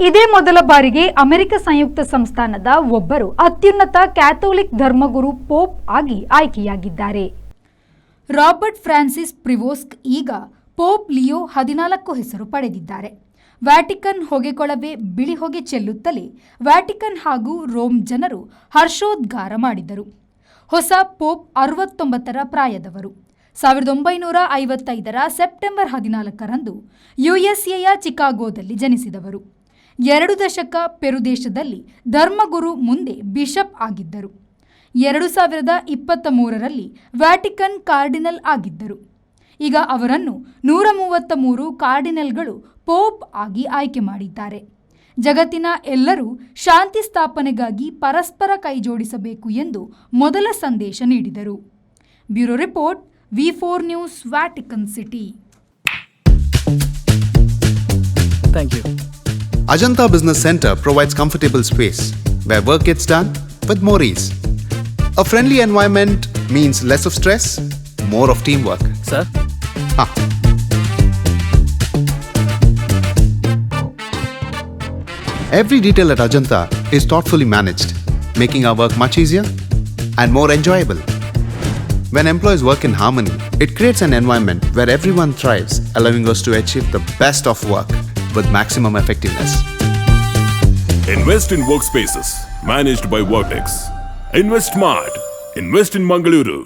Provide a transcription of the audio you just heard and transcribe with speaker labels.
Speaker 1: ಇದೇ ಮೊದಲ ಬಾರಿಗೆ ಅಮೆರಿಕ ಸಂಯುಕ್ತ ಸಂಸ್ಥಾನದ ಒಬ್ಬರು ಅತ್ಯುನ್ನತ ಕ್ಯಾಥೋಲಿಕ್ ಧರ್ಮಗುರು ಪೋಪ್ ಆಗಿ ಆಯ್ಕೆಯಾಗಿದ್ದಾರೆ. ರಾಬರ್ಟ್ ಫ್ರಾನ್ಸಿಸ್ ಪ್ರಿವೋಸ್ಕ್ ಈಗ ಪೋಪ್ ಲಿಯೋ 14 ಹೆಸರು ಪಡೆದಿದ್ದಾರೆ. ವ್ಯಾಟಿಕನ್ ಹೊಗೆಕೊಳವೆ ಬಿಳಿ ಹೊಗೆ ಚೆಲ್ಲುತ್ತಲೇ ವ್ಯಾಟಿಕನ್ ಹಾಗೂ ರೋಮ್ ಜನರು ಹರ್ಷೋದ್ಗಾರ ಮಾಡಿದರು. ಹೊಸ ಪೋಪ್ 69ರ ಪ್ರಾಯದವರು. 1955ರ ಸೆಪ್ಟೆಂಬರ್ 14ರಂದು ಯುಎಸ್ಎಯ ಚಿಕಾಗೋದಲ್ಲಿ ಜನಿಸಿದವರು. 2 ದಶಕ ಪೆರು ದೇಶದಲ್ಲಿ ಧರ್ಮಗುರು ಮುಂದೆ ಬಿಷಪ್ ಆಗಿದ್ದರು. 2023ರಲ್ಲಿ ವ್ಯಾಟಿಕನ್ ಕಾರ್ಡಿನಲ್ ಆಗಿದ್ದರು. ಈಗ ಅವರನ್ನು 133 ಕಾರ್ಡಿನಲ್ಗಳು ಪೋಪ್ ಆಗಿ ಆಯ್ಕೆ ಮಾಡಿದ್ದಾರೆ. ಜಗತ್ತಿನ ಎಲ್ಲರೂ ಶಾಂತಿ ಸ್ಥಾಪನೆಗಾಗಿ ಪರಸ್ಪರ ಕೈಜೋಡಿಸಬೇಕು ಎಂದು ಮೊದಲ ಸಂದೇಶ ನೀಡಿದರು. Bureau report, V4 news, Vatican city.
Speaker 2: Thank you.
Speaker 3: Ajanta Business Center provides comfortable space where work gets done with more ease. A friendly environment means less of stress, more of teamwork.
Speaker 2: Sir?
Speaker 3: Every detail at Ajanta is thoughtfully managed, making our work much easier and more enjoyable. When employees work in harmony, it creates an environment where everyone thrives, allowing us to achieve the best of work with maximum effectiveness.
Speaker 4: Invest in workspaces managed by Vertex. Invest smart. Invest in Mangaluru.